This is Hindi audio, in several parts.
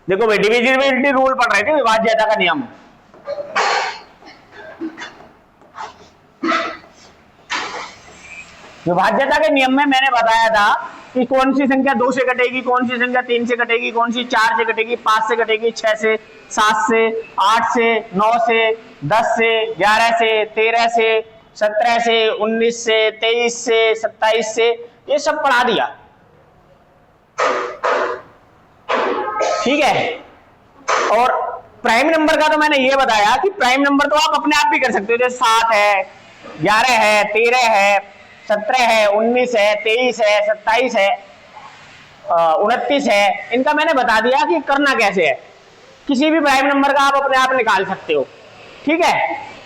देखो भाई डिविजिबिलिटी रूल पढ़ रहे थे, विभाज्यता का नियम। विभाज्यता के नियम में मैंने बताया था कि कौन सी संख्या 2 से कटेगी, कौन सी संख्या 3 से कटेगी, कौन सी 4 से कटेगी, 5 से कटेगी, 6 से, 7 से, 8 से, 9 से, 10 से, 11 से, 13 से, 17 से, 19 से, 23 से, 27 से, ये सब पढ़ा दिया। ठीक है। और प्राइम नंबर का तो मैंने ये बताया कि प्राइम नंबर तो आप अपने आप भी कर सकते हो, जैसे 7 है, 11 है, 13 है, 17 है, 19 है, 23 है, 27 है, 29 है। इनका मैंने बता दिया कि करना कैसे है। किसी भी प्राइम नंबर का आप अपने आप निकाल सकते हो। ठीक है।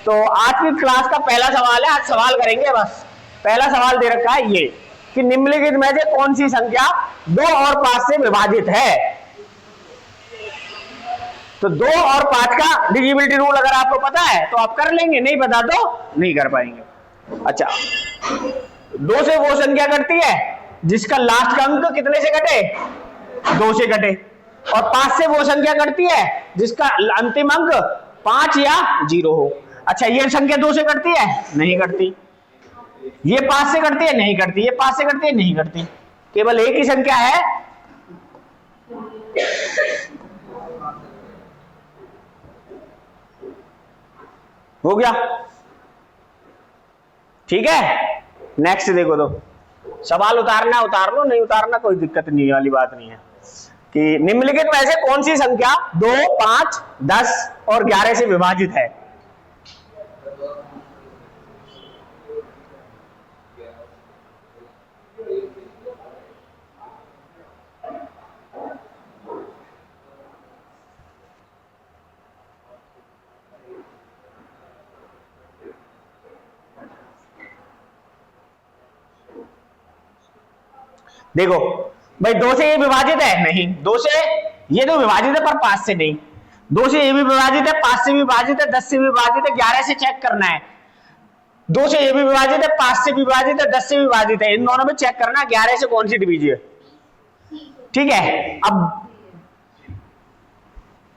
तो आज की क्लास का पहला सवाल है, आज सवाल करेंगे बस। पहला सवाल दे रखा है ये कि निम्नलिखित में से कौन सी संख्या 2 और 5 से विभाजित है। तो 2 और 5 का डिविजिबिलिटी रूल अगर आपको पता है तो आप कर लेंगे, नहीं पता तो नहीं कर पाएंगे। अच्छा, 2 से वो संख्या कटती है जिसका लास्ट का अंक कितने से कटे, 2 से कटे। और 5 से वो संख्या कटती है जिसका अंतिम अंक 5 या 0 हो। अच्छा, ये संख्या 2 से कटती है, नहीं कटती। ये 5 से कटती है, नहीं कटती। ये 5 से कटती है, नहीं कटती। केवल एक ही संख्या है, हो गया। ठीक है। नेक्स्ट देखो, तो सवाल उतारना उतार लो, नहीं उतारना कोई दिक्कत नहीं वाली बात नहीं है। कि निम्नलिखित में से कौन सी संख्या 2, 5, 10 और 11 से विभाजित है। देखो भाई, 2 से ये विभाजित है, नहीं। 2 से ये तो विभाजित है पर 5 से नहीं। 2 से ये भी विभाजित है, 5 से भी विभाजित है, 10 से भी विभाजित है, 11 से चेक करना है। 2 से ये भी विभाजित है, 5 से भी विभाजित है, 10 से भी विभाजित है। इन दोनों में चेक करना 11 से कौन सी डिवीजिए। ठीक है। अब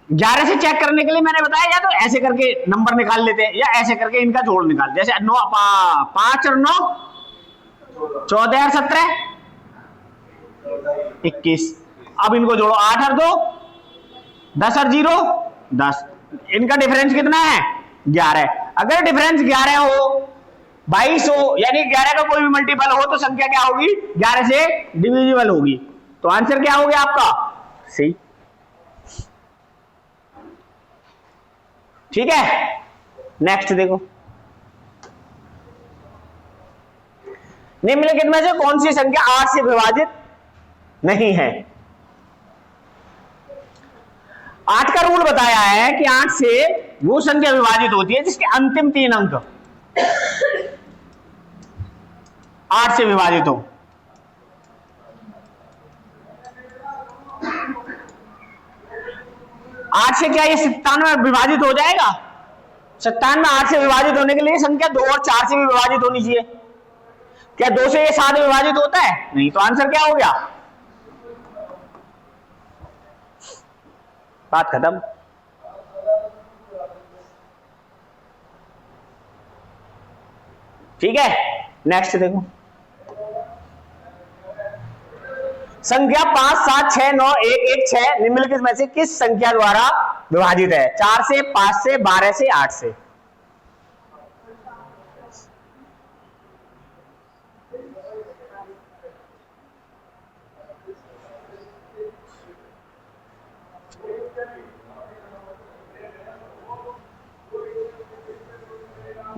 11 से चेक करने के लिए मैंने बताया या तो ऐसे करके नंबर निकाल लेते हैं या ऐसे करके इनका जोड़ निकाल, जैसे 5 और 9 14 और 17 21। अब इनको जोड़ो, 8 और 2 10 और 0 10। इनका डिफरेंस कितना है, 11। अगर डिफरेंस 11 हो, 22 हो, यानी 11 का कोई भी मल्टीपल हो तो संख्या क्या होगी, 11 से डिविजिबल होगी। तो आंसर क्या हो गया आपका, सी। ठीक है। नेक्स्ट देखो, निम्नलिखित में से कौन सी संख्या 8 से विभाजित नहीं है। 8 का रूल बताया है कि 8 से वो संख्या विभाजित होती है जिसके अंतिम 3 अंक 8 से विभाजित हो। आठ से क्या ये 97 विभाजित हो जाएगा। 97 8 से विभाजित होने के लिए संख्या 2 और 4 से भी विभाजित होनी चाहिए। क्या 2 से ये 7 विभाजित होता है, नहीं। तो आंसर क्या हो गया, बात खत्म। ठीक है। नेक्स्ट देखो, संख्या 5, 7, 6, 9, 1, 1, 6 निम्नलिखित में से किस संख्या द्वारा विभाजित है। 4 से, 5 से, 12 से, 8 से।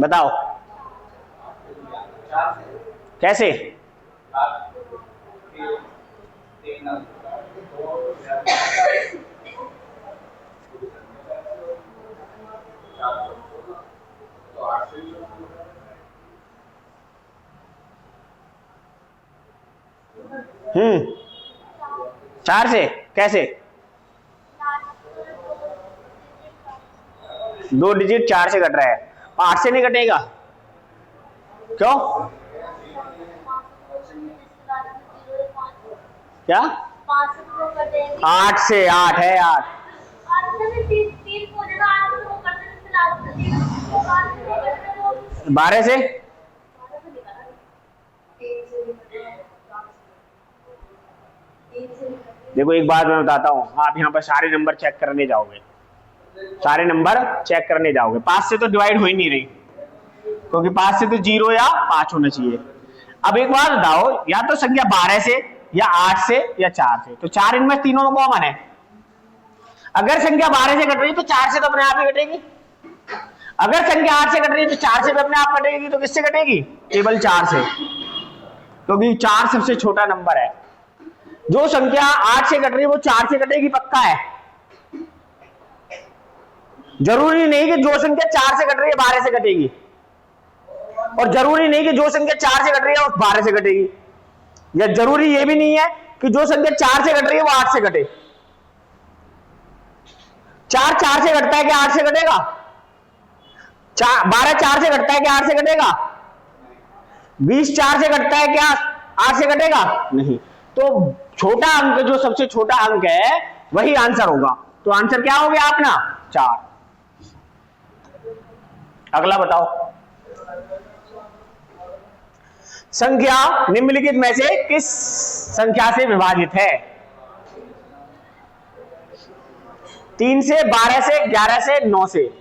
बताओ कैसे। हम्म, 4 से कैसे, 2 डिजिट 4 से कट रहा है, 8 से नहीं कटेगा। क्यों, क्या 8 से 8 है 8। 12 से देखो एक बात मैं बताता हूँ, आप यहाँ पर सारे नंबर चेक करने जाओगे, सारे नंबर चेक करने जाओगे, 5 से तो डिवाइड हो ही नहीं रही, क्योंकि 5 से तो 0 या 5 होना चाहिए। अब एक बात बताओ, या तो संख्या 12 से या 8 से या 4 से, तो 4 इनमें तीनों में कॉमन है। अगर संख्या 12 से कट रही है तो 4 से तो अपने आप ही कटेगी, अगर संख्या 8 से कट रही है तो 4 से भी अपने आप कटेगी, तो किससे कटेगी? केवल 4 से, क्योंकि 4 सबसे छोटा नंबर है। जो संख्या 8 से कट रही है वो 4 से कटेगी, पक्का है। जरूरी नहीं कि जो संख्या 4 से कट रही है 12 से कटेगी, और जरूरी नहीं कि जो संख्या 4 से कट रही है वो 12 से कटेगी, या जरूरी ये भी नहीं है कि जो संख्या 4 से कट रही है वो 8 से कटे। 4 4 से कटता है क्या 8 से कटेगा? 12 4 से कटता है क्या 8 से कटेगा? 20 4 से कटता है क्या 8 से कटेगा? नहीं। तो छोटा अंक, जो सबसे छोटा अंक है वही आंसर होगा। तो आंसर क्या हो गया अपना? 4। अगला बताओ, संख्या निम्नलिखित में से किस संख्या से विभाजित है? 3 से, 12 से, 11 से, 9 से।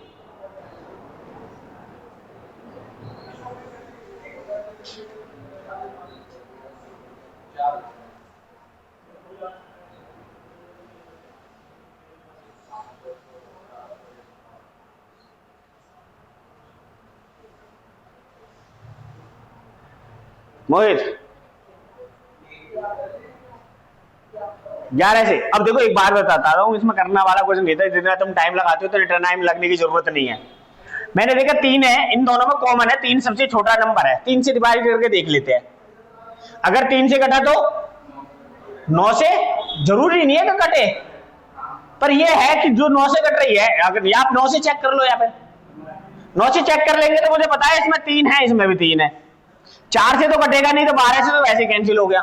मोहित 11 से। अब देखो एक बात बताता हूं, इसमें करना वाला क्वेश्चन नहीं था, जितना तुम टाइम लगाते हो तो इतना टाइम लगने की जरूरत नहीं है। मैंने देखा 3 है, इन दोनों में कॉमन है, 3 सबसे छोटा नंबर है, 3 से डिवाइड करके देख लेते हैं। अगर 3 से कटा तो 9 से, जरूरी नहीं है कि कटे, पर यह है कि जो 9 से कट रही है, अगर या आप 9 से चेक कर लो, या फिर 9 से चेक कर लेंगे तो मुझे पता है इसमें 3 है, इसमें भी 3 है। 4 से तो कटेगा नहीं, तो 12 से तो वैसे कैंसिल हो गया।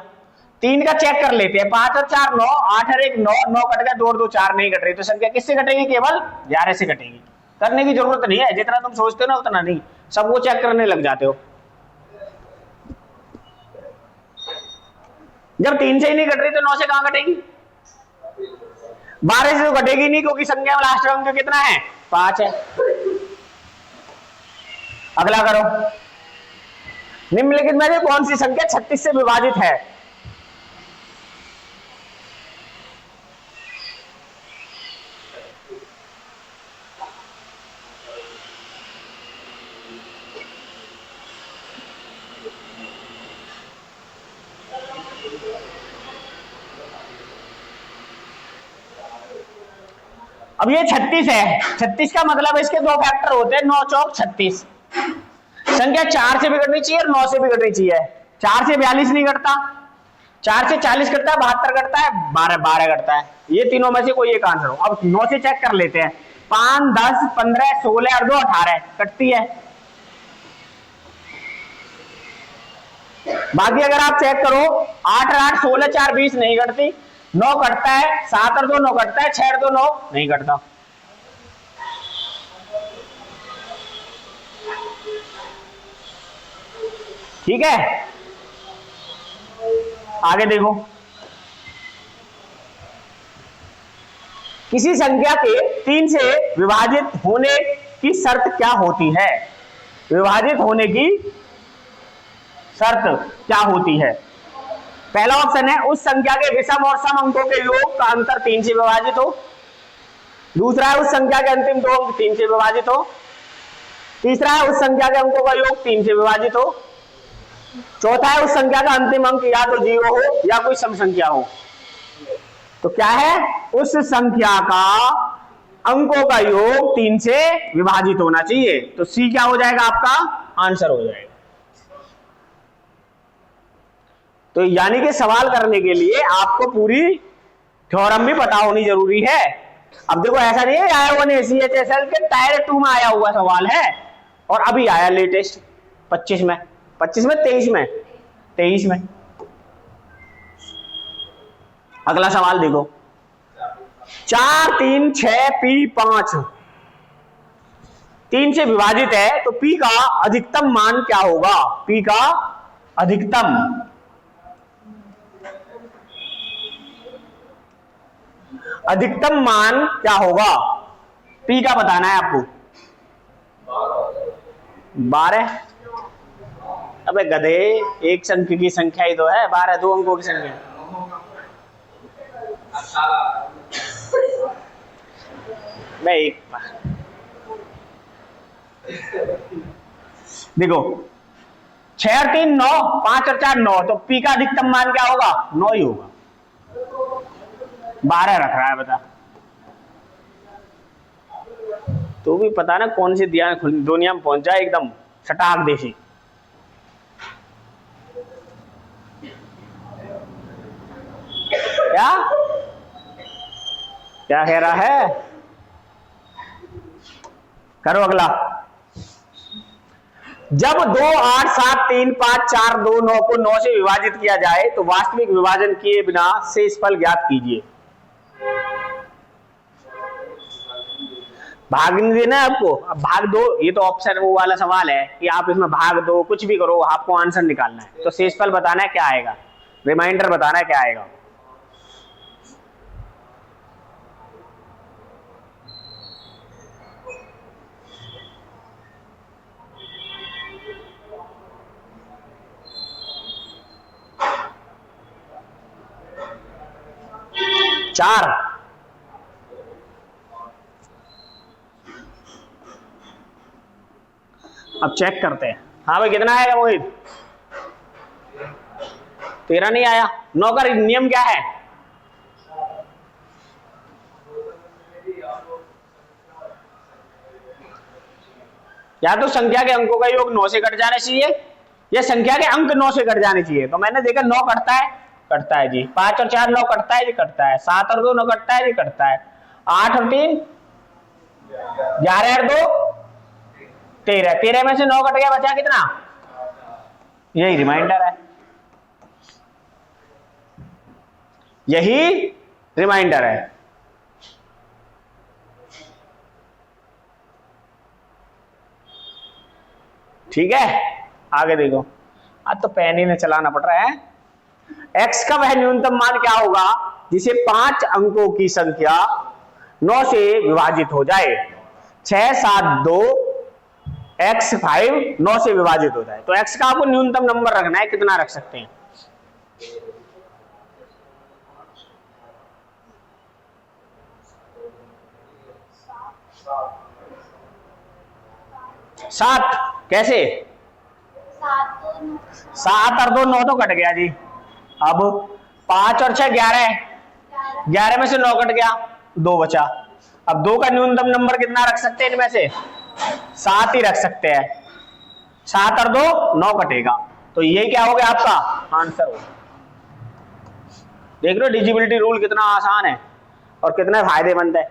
3 का चेक कर लेते हैं, 5 और 4 9, 8 और 1 9, 9 कट गया, 2 और 2 4 नहीं कट रही, तो संख्या किससे कटेगी? केवल 11 से कटेगी। करने की जरूरत नहीं है, जितना तुम सोचते हो ना उतना नहीं, सबको चेक करने लग जाते हो। जब 3 से ही नहीं कट रही तो 9 से कहां कटेगी? 12 से तो कटेगी नहीं, क्योंकि संख्या में लास्ट अंक कितना है? 5 है। अगला करो, निम्नलिखित में से कौन सी संख्या 36 से विभाजित है? अब ये 36 है, 36 का मतलब इसके 2 फैक्टर होते हैं, 9 चौक 36। संख्या 4 से भी कटनी चाहिए और 9 से भी कटनी चाहिए। 4 से 42 नहीं कटता, 4 से 40 कटता है, 72 कटता है, 12 कटता है। ये तीनों में से कोई एक आंसर हो। अब 9 से चेक कर लेते हैं, 5 10 15 16 और 2 18 कटती है। बाकी अगर आप चेक करो, 8 और 8 16 4 20 नहीं कटती, 9 कटता है, 7 और 2 9 कटता है, 6 और 2 9 नहीं कटता। ठीक है, आगे देखो, किसी संख्या के 3 से विभाजित होने की शर्त क्या होती है? विभाजित होने की शर्त क्या होती है? पहला ऑप्शन है, उस संख्या के विषम और सम अंकों के योग का अंतर 3 से विभाजित हो। दूसरा है, उस संख्या के अंतिम 2 अंक 3 से विभाजित हो। तीसरा है, उस संख्या के अंकों का योग 3 से विभाजित हो। चौथा है, उस संख्या का अंतिम अंक या तो 0 हो या कोई सम संख्या हो। तो क्या है? उस संख्या का अंकों का योग 3 से विभाजित होना चाहिए। तो सी क्या हो जाएगा? आपका आंसर हो जाएगा। तो यानी कि सवाल करने के लिए आपको पूरी थ्योरम भी पता होनी जरूरी है। अब देखो, ऐसा नहीं है आया हुआ नहीं, CHSL के टायर 2 में आया हुआ सवाल है, और अभी आया लेटेस्ट 25 में 23 में अगला सवाल देखो, 4 3 6 पी 5 3 से विभाजित है, तो पी का अधिकतम मान क्या होगा? पी का अधिकतम मान क्या होगा? पी का बताना है आपको। 12। अबे गधे, एक संख्या की संख्या ही तो है, 12 दो अंकों की संख्या। मैं एक देखो, 6 और 3 9, 5 और 4 9, तो पी का अधिकतम मान क्या होगा? 9 ही होगा। 12 रख रहा है, बता। तो भी पता ना कौन सी दुनिया में पहुंच जाए, एकदम सटाक देशी। क्या क्या कह रहा है? करो अगला। जब 2 8 7 3 5 4 2 9 को 9 से विभाजित किया जाए तो वास्तविक विभाजन किए बिना शेषफल ज्ञात कीजिए। भाग नहीं देना है आपको, अब भाग दो, ये तो ऑप्शन वो वाला सवाल है कि आप इसमें भाग दो, कुछ भी करो, आपको आंसर निकालना है। तो शेषफल बताना है क्या आएगा, रिमाइंडर बताना है क्या आएगा। चार। अब चेक करते हैं। हाँ भाई, कितना आएगा मोहित? 13 नहीं आया। 9 का नियम क्या है? या तो संख्या के अंकों का योग 9 से कट जाना चाहिए, या संख्या के अंक 9 से कट जाने चाहिए। तो मैंने देखा 9 कटता है, कटता है जी। 5 और 4 9 कटता है जी, कटता है। 7 और 2 9 कटता है जी, कटता है। 8 और 3 11 और 2 13, 13 में से 9 कट गया, बचा कितना? यही रिमाइंडर है, यही रिमाइंडर है। ठीक है, आगे देखो। आज तो पेन ही नहीं चलाना पड़ रहा है। x का वह न्यूनतम मान क्या होगा जिसे 5 अंकों की संख्या 9 से विभाजित हो जाए? 6 7 2 x 5 9 से विभाजित हो जाए। तो x का आपको न्यूनतम नंबर रखना है, कितना रख सकते हैं? 7। कैसे? 7 और 2 9 तो कट गया जी। अब 5 और 6 11, 11 में से 9 कट गया, 2 बचा। अब 2 का न्यूनतम नंबर कितना रख सकते हैं? इनमें से 7 ही रख सकते हैं। 7 और 2 9 कटेगा, तो ये क्या हो गया आपका आंसर होगा। देख लो डिजिबिलिटी रूल कितना आसान है और कितना फायदेमंद है।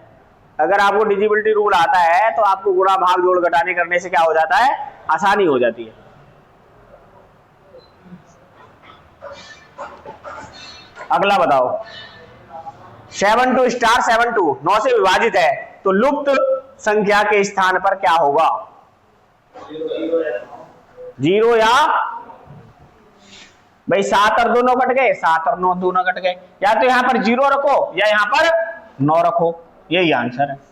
अगर आपको डिजिबिलिटी रूल आता है तो आपको गुणा भाग जोड़ घटाने करने से क्या हो जाता है? आसानी हो जाती है। अगला बताओ, 7 2 स्टार 7 2 9 से विभाजित है तो लुप्त संख्या के स्थान पर क्या होगा? 0 या भाई 7 और 2 9 कट गए, 7 और 9 दोनों कट गए। या तो यहां पर 0 रखो या यहां पर 9 रखो, यही आंसर है।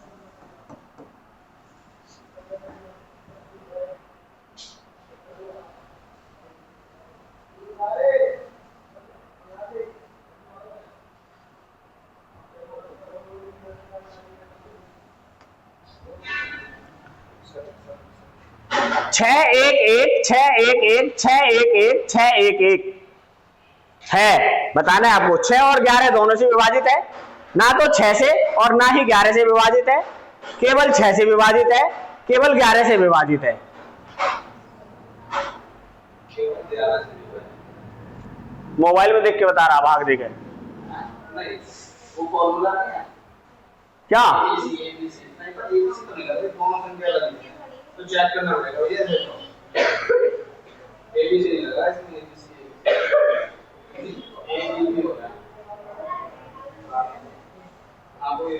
छह एक एक 6 1 1 6 1 1 6 1 1 है, बताना है आपको। 6 और 11 दोनों से विभाजित है, ना तो 6 से और ना ही 11 से विभाजित है, केवल 6 से विभाजित है, केवल 11 से विभाजित है। मोबाइल में देख के बता रहा, भाग देकर क्या तो चेक करना पड़ेगा ये देखो एबीसी नहीं लगा इसमें एबीसी ए बी भी होगा आपको ये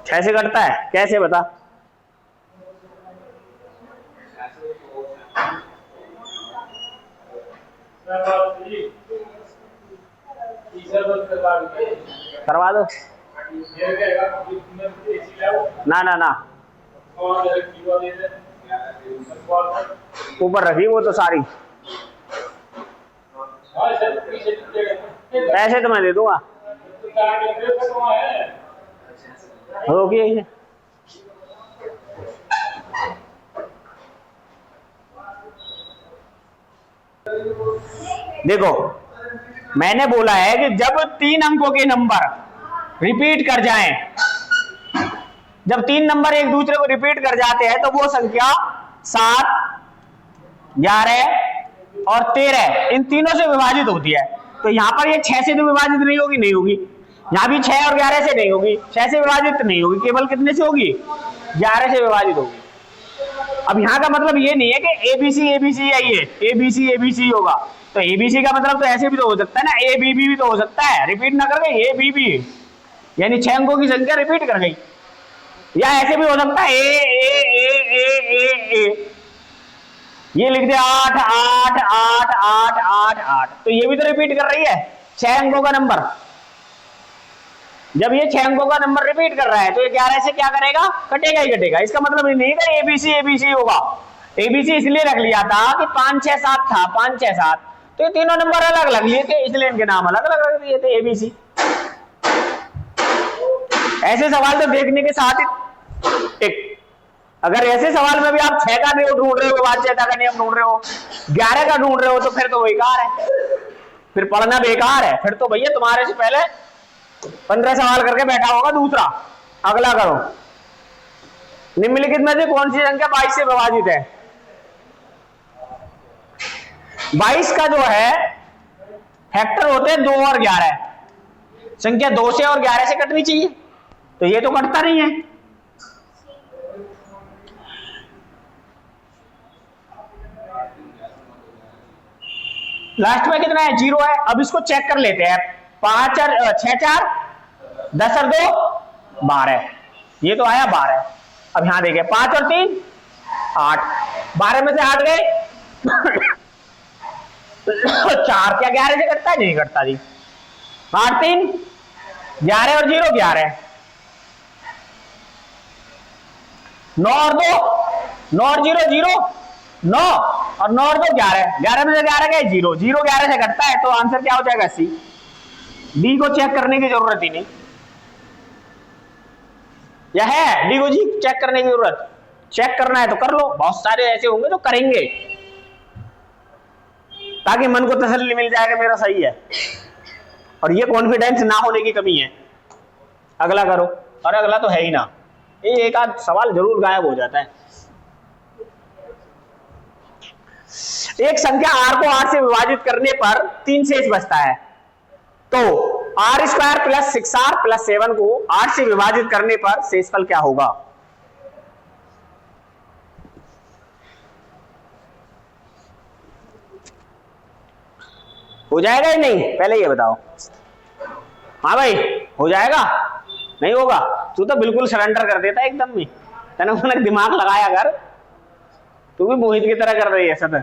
कैसे कटता है, कैसे बता? करवा दो ना ना ना, ऊपर रखी वो तो सारी, पैसे तो मैं दे दूंगा। रोकिए इसे। देखो मैंने बोला है कि जब 3 अंकों के नंबर रिपीट कर जाएं, जब 3 नंबर एक दूसरे को रिपीट कर जाते हैं तो वो संख्या 7, 11 और 13 इन तीनों से विभाजित होती है। तो यहां पर ये 6 से तो विभाजित नहीं होगी, नहीं होगी। यहां भी 6 और 11 से नहीं होगी, 6 से विभाजित नहीं होगी, केवल कितने से होगी? 11 से विभाजित होगी। अब यहाँ का मतलब ये नहीं है कि एबीसी एबीसी आई है, एबीसी एबीसी होगा। तो एबीसी का मतलब तो ऐसे भी तो हो सकता है ना, ए बी बी भी तो हो सकता है, रिपीट ना कर गई ए बी बी, यानी 6 अंकों की संख्या रिपीट कर गई। या ऐसे भी हो सकता है ए ए ए ए ए ए, ये लिख दे 8 8 8 8 8 8, तो ये भी तो रिपीट कर रही है 6 अंकों का नंबर। जब ये 6 अंकों का नंबर रिपीट कर रहा है तो ये 11 से क्या करेगा? कटेगा ही कटेगा। इसका मतलब ये नहीं है एबीसी एबीसी होगा। एबीसी इसलिए रख लिया था कि 5 6 7 था, 5 6 7, तो ये तीनों नंबर अलग अलग लिए थे इसलिए इनके नाम अलग अलग रख दिए थे एबीसी। ऐसे सवाल तो देखने के साथ ही एक, अगर ऐसे सवाल में भी आप 6 का ढूंढ रहे हो, वाच्यता का नियम ढूंढ रहे हो, 11 का ढूंढ रहे हो, तो फिर तो बेकार है, फिर पढ़ना बेकार है। फिर तो भैया तुम्हारे से पहले 15 सवाल करके बैठा होगा दूसरा। अगला करो, निम्नलिखित में से कौन सी संख्या 22 से विभाजित है? 22 का जो है फैक्टर होते हैं 2 और 11, संख्या 2 से और 11 से कटनी चाहिए, तो ये तो कटता नहीं है। लास्ट में कितना है? 0 है। अब इसको चेक कर लेते हैं। 5 और 6 4 10 और 2 12, ये तो आया 12। अब यहां देखिए 5 और 3 8, 12 में से 8 गए 4, क्या 11 से कटता है? नहीं कटता जी। 8 3 11 और 0 11, 9 और 2 9 और 0 0 9 और 9 और 2 11, 11 में से 11 गए 0, 0 11 से कटता है, तो आंसर क्या हो जाएगा? सी। डी को चेक करने की जरूरत ही नहीं, या है डी को जी चेक करने की जरूरत? चेक करना है तो कर लो, बहुत सारे ऐसे होंगे तो करेंगे, ताकि मन को तसल्ली मिल जाएगा मेरा सही है, और ये कॉन्फिडेंस ना होने की कमी है। अगला करो, और अगला तो है ही ना, ये एक आध सवाल जरूर गायब हो जाता है। एक संख्या r को 8 से विभाजित करने पर 3 शेष बचता है, तो r² प्लस 6r प्लस 7 को 8 से विभाजित करने पर शेषफल क्या होगा? हो जाएगा ही नहीं? पहले ये बताओ। हाँ भाई, हो जाएगा? नहीं होगा? तू तो बिल्कुल सरेंडर कर देता एकदम ही, तेने दिमाग लगाया कर, तू भी मोहित की तरह कर रही है सदर।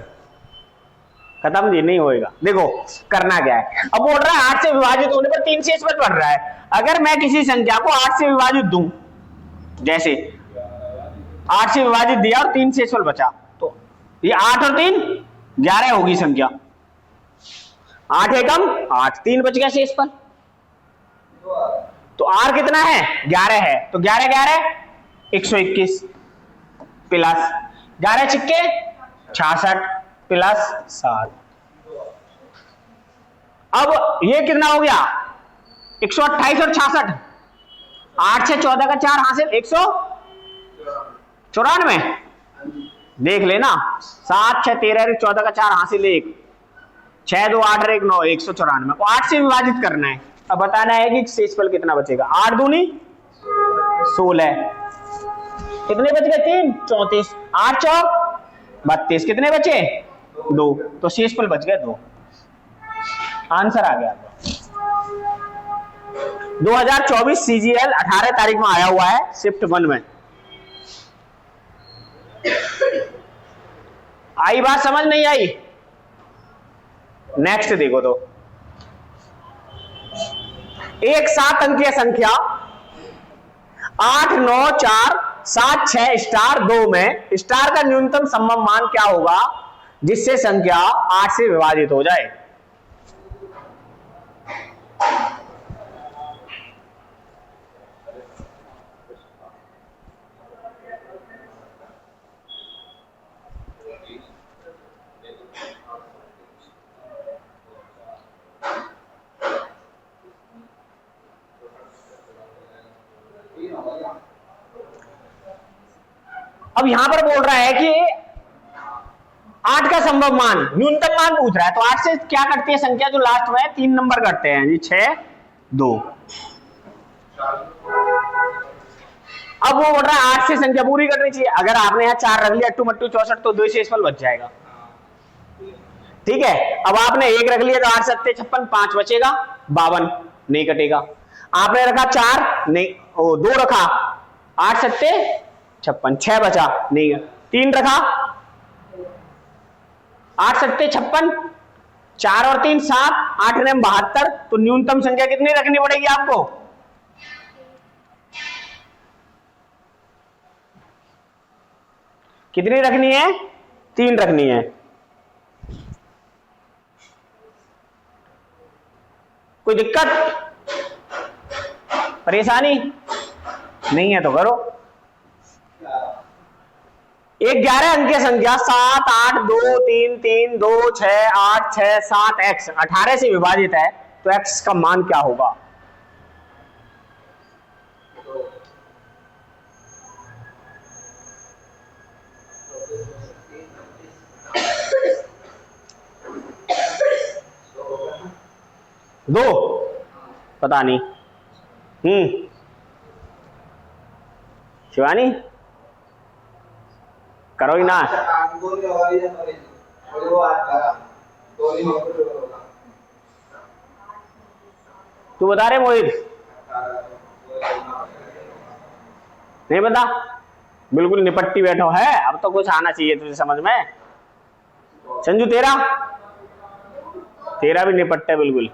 खत्म जी, नहीं होएगा। देखो करना क्या है, अब बोल रहा है 8 से विभाजित होने पर 3 शेष बच रहा है। अगर मैं किसी संख्या को 8 से विभाजित दूं, जैसे 8 से विभाजित दिया और 3 शेषफल बचा, तो ये 8 और 3 11 होगी संख्या, 8 एकम 8, 3 बच गया शेषफल। तो r कितना है? 11 है, तो 11 11 121 प्लस 11 छिक्के 66 प्लस 7। अब ये कितना हो गया? 128 और 66, 8 से 14 का 4 हासिल 194, देख लेना, 7 6 13 14 का 4 हासिल 1, 6 2 8 1 9, 194 को 8 से विभाजित करना है। अब बताना है कि शेषफल कितना बचेगा। 8 दूनी 16, कितने बच गए? 3 34, 8 चौक 32, कितने बचे? 2, तो शेषफल बच गए 2। आंसर आ गया। 2024 CGL 18 तारीख में आया हुआ है शिफ्ट 1 में। आई बात समझ नहीं आई? नेक्स्ट देखो तो, एक 7 अंकीय संख्या 8 9 4 7 6 स्टार 2 में स्टार का न्यूनतम संभव मान क्या होगा जिससे संख्या 8 से विभाजित हो जाए? अब यहां पर बोल रहा है कि 8 का संभव मान, न्यूनतम मान पूछ रहा है, तो 8 से क्या कटती है संख्या जो लास्ट में 3 नंबर कटते हैं जी, 6 2। अब वो बोल रहा है 8 से संख्या पूरी कटनी चाहिए। अगर आपने यहाँ 4 रख लिया, 2 मट्टू 64, तो 2 शेषफल बच जाएगा। ठीक है, अब आपने 1 रख लिया तो 8 7 56, 5 बचेगा 52, नहीं कटेगा। आपने रखा 4, नहीं, 2 रखा, 8 7 56, 6 बचा, नहीं। 3 रखा, 8 7 56, 4 और 3 7, 8 ने 72, तो न्यूनतम संख्या कितनी रखनी पड़ेगी आपको? कितनी रखनी है? 3 रखनी है। कोई दिक्कत परेशानी नहीं है तो करो। एक 11 अंकीय संख्या 7 8 2 3 3 2 6 8 6 7 x 18 से विभाजित है, तो x का मान क्या होगा? दो पता नहीं। शिवानी करो ही ना। तू बता रहे मोहित? नहीं बता, बिल्कुल निपट्टी बैठो है। अब तो कुछ आना चाहिए तुझे समझ में। संजू तेरा भी निपट्टे बिल्कुल।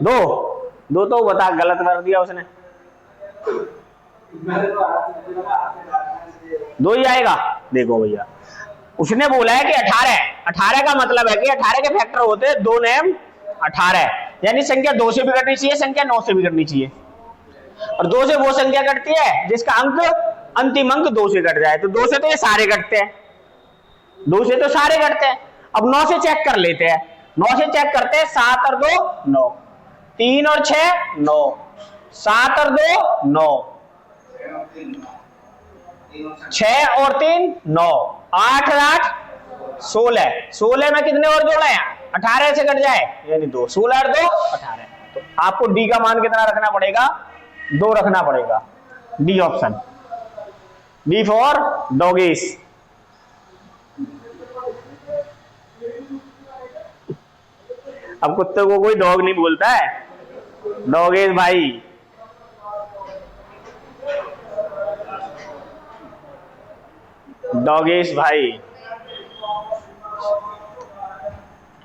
दो तो बता, गलत कर दिया उसने। 2 ही आएगा। देखो भैया, उसने बोला है कि 18 का मतलब है कि 18 के फैक्टर होते हैं 2 नेम 18, यानी संख्या 2 से भी कटनी चाहिए, संख्या 9 से भी कटनी चाहिए। और 2 से वो संख्या कटती है जिसका अंक अंतिम अंक 2 से कट जाए, तो 2 से तो ये सारे कटते हैं, 2 से तो सारे कटते हैं। अब 9 से चेक कर लेते हैं। 9 से चेक करते हैं, 7 और 2 9, 3 और 6 9, 7 और 2 9, 6 और 3 9, 8 और 8 16, 16 में कितने और जोड़े हैं? 18 से कट जाए यानी 2, 16 और 2 18। तो आपको डी का मान कितना रखना पड़ेगा? 2 रखना पड़ेगा। D option, D for doggies. अब कुत्ते को कोई डॉग नहीं बोलता है, डॉगीज भाई। डॉगीज भाई।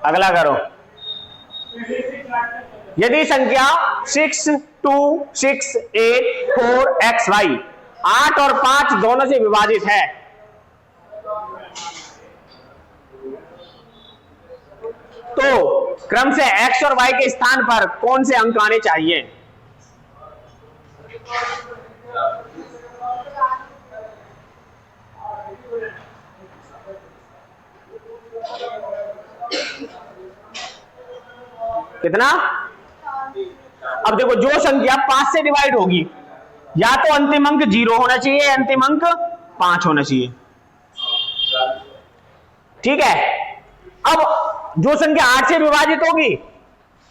अगला करो। यदि संख्या 6 2 6 8 4 xy 8 और 5 दोनों से विभाजित है, तो क्रम से x और y के स्थान पर कौन से अंक आने चाहिए? कितना? अब देखो, जो संख्या 5 से डिवाइड होगी, या तो अंतिम अंक 0 होना चाहिए, अंतिम अंक 5 होना चाहिए। ठीक है। अब जो संख्या 8 से विभाजित होगी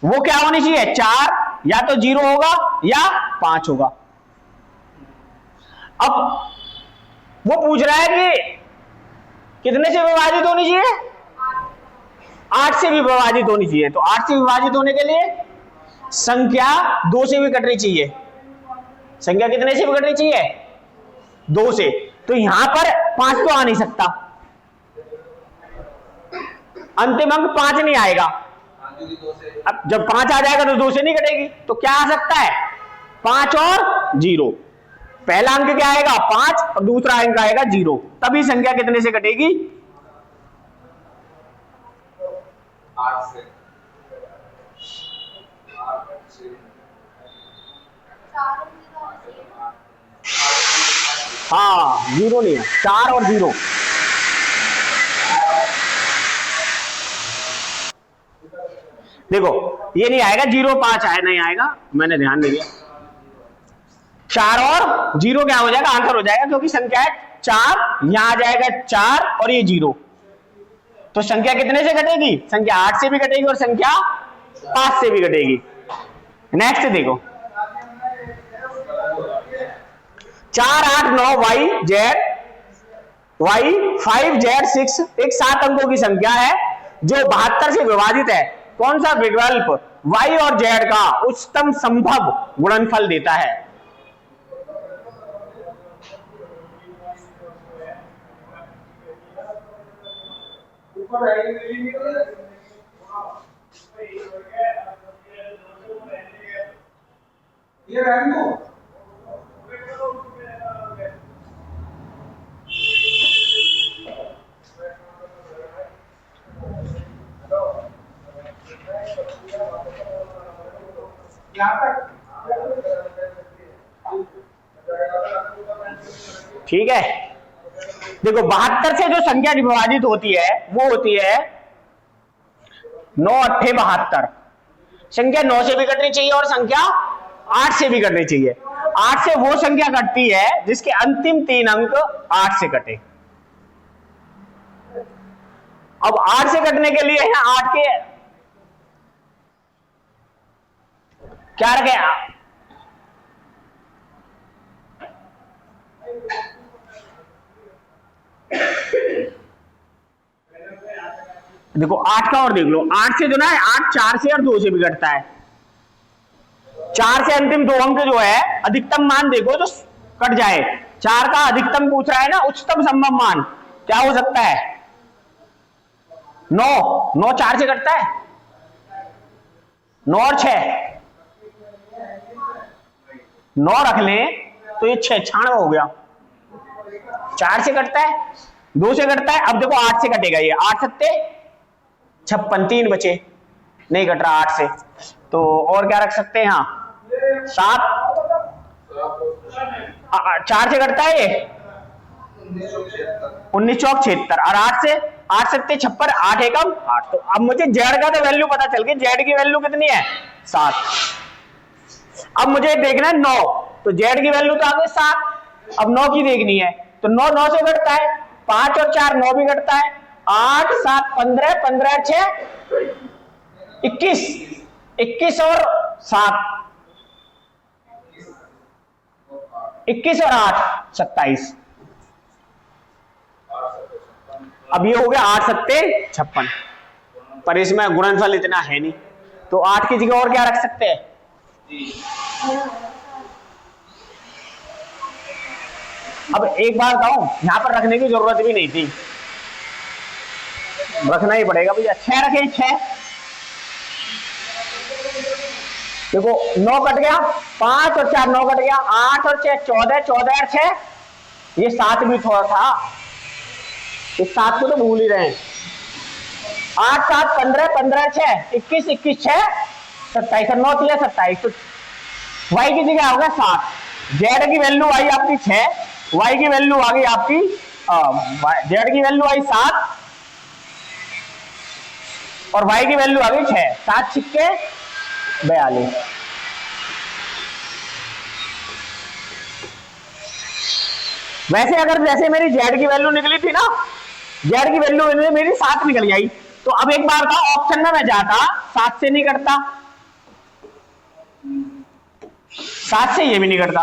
वो क्या होनी चाहिए? 4, या तो 0 होगा या 5 होगा। अब वो पूछ रहा है कि कितने से विभाजित होनी चाहिए? 8 से भी विभाजित होनी चाहिए। तो 8 से विभाजित होने के लिए संख्या 2 से भी कटनी चाहिए। संख्या कितने से भी कटनी चाहिए? 2 से। तो यहां पर 5 तो आ नहीं सकता, अंतिम अंक 5 नहीं आएगा। अब जब 5 आ जाएगा तो 2 से नहीं कटेगी, तो क्या आ सकता है? 5 और 0। पहला अंक क्या आएगा? 5 और दूसरा अंक आएगा 0। तभी संख्या कितने से कटेगी? 8 से। हाँ, 0 नहीं है, 4 और 0। देखो ये नहीं आएगा, 0 5 आए नहीं आएगा, मैंने ध्यान नहीं दिया। 4 और 0 क्या हो जाएगा? आंसर हो जाएगा, क्योंकि संख्या है 4, यहां आ जाएगा 4 और ये 0। तो संख्या कितने से घटेगी? संख्या 8 से भी घटेगी और संख्या 5 से भी घटेगी। नेक्स्ट देखो, 4 8 9 y z y 5 z 6 एक 7 अंकों की संख्या है जो 72 से विभाजित है। कौन सा विकल्प y और z का उच्चतम संभव गुणनफल देता है? ये रहने दो। ठीक है, देखो 72 से जो संख्या विभाजित होती है वो होती है 9 8 72। संख्या 9 से भी कटनी चाहिए और संख्या 8 से भी कटनी चाहिए। 8 से वो संख्या कटती है जिसके अंतिम 3 अंक 8 से कटे। अब 8 से कटने के लिए है 8 के क्या रखे? देखो 8 का और देख लो, 8 से जो ना 8 4 से और 2 से भी घटता है। 4 से अंतिम 2 अंक जो है अधिकतम मान देखो जो कट जाए। 4 का अधिकतम पूछ रहा है ना, उच्चतम संभव मान क्या हो सकता है? 9 9 4 से कटता है, 9 और 6 9 रख लें तो ये 6 96 हो गया। 4 से कटता है, 2 से कटता है। अब देखो 8 से कटेगा, ये 8 7 56, 3 बचे, नहीं कट रहा 8 से। तो और क्या रख सकते हैं यहाँ? 7 4 से कटता है ये 19 चौक 76 और 8 से 8 7 56, 8 एकम 8। तो अब मुझे जेड का तो वैल्यू पता चल गई, जेड की वैल्यू कितनी है? 7। अब मुझे देखना है 9, तो जेड की वैल्यू तो आ गई 7। अब 9 की देखनी है, तो 9 9 से घटता है, 5 और 4 9 भी घटता है, 8 7 15 15 6 21 21 और 7 21 और 8 27। अब ये हो गया 8 7 56, पर इसमें गुणनफल इतना है नहीं, तो 8 की जगह और क्या रख सकते हैं? अब एक बार कहूं, यहां पर रखने की जरूरत भी नहीं थी, रखना ही पड़ेगा भैया। 6 रखें, 6। देखो 9 कट गया, 5 और 4 9 कट गया, 8 और 6 14, 14 और 6 ये 7 भी थोड़ा था, इस 7 को तो भूल ही रहे हैं। 8 7 15 15 6 21 21 6 27 और 9 3 27। तो y की जगह होगा 7, z की वैल्यू आई आपकी 6, y की वैल्यू आ गई आपकी z की वैल्यू आई 7 और y की वैल्यू आ गई 6। 7 छिक्के 42। वैसे अगर जैसे मेरी z की वैल्यू निकली थी ना, z की वैल्यू मेरी 7 निकल आई, तो अब एक बार का ऑप्शन में मैं जाता 7 से नहीं करता, 7 से ये भी नहीं करता।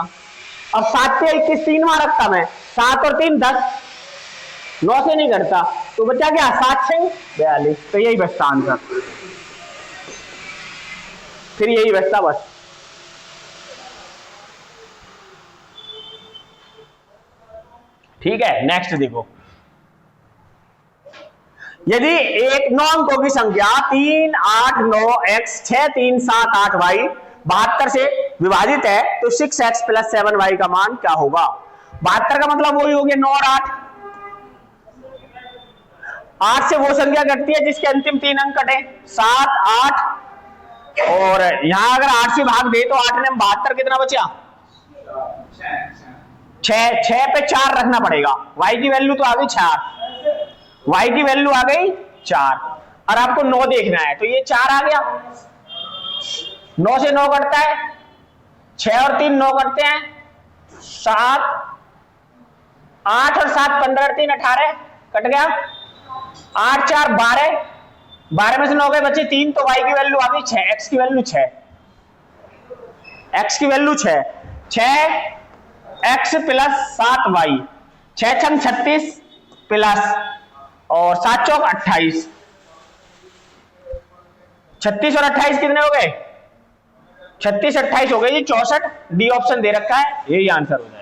अब 7 से 21 3 मार रखता मैं, 7 और 3 10, 9 से नहीं घटता, तो बचा क्या 7 से 42, तो यही बचता आंसर, फिर यही बचता बस। ठीक है, नेक्स्ट देखो, यदि एक 9 अंकों की संख्या 3, 8, 9, x 6, 3, 7, 8 y 72 से विभाजित है तो 6x + 7y का मान क्या होगा। 72 का मतलब वही हो गया 9 और 8। 8 से वो संख्या घटती है जिसके अंतिम 3 अंक कटे, 7, 8, और यहां अगर 8 से भाग दे तो 8 ने 72 कितना बचा, 6 पे 4 रखना पड़ेगा, y की वैल्यू तो आ गई 4, y की वैल्यू आ गई 4, और आपको 9 देखना है तो ये 4 आ गया, 9 से 9 कटता है, 6 और 3 9 कटते हैं, 7, 8 और 7 15 और 3 18 कट गया, 8 4 12, 12 में से 9 गए बचे 3, तो y की वैल्यू आ गई 6, x की वैल्यू 6, x की वैल्यू 6, 6x + 7y, 6 छंग 36 प्लस और 7 चौक 28, 36 और 28 कितने हो गए, 36 28 हो गए जी 64, डी ऑप्शन दे रखा है, यही आंसर हो जाएगा।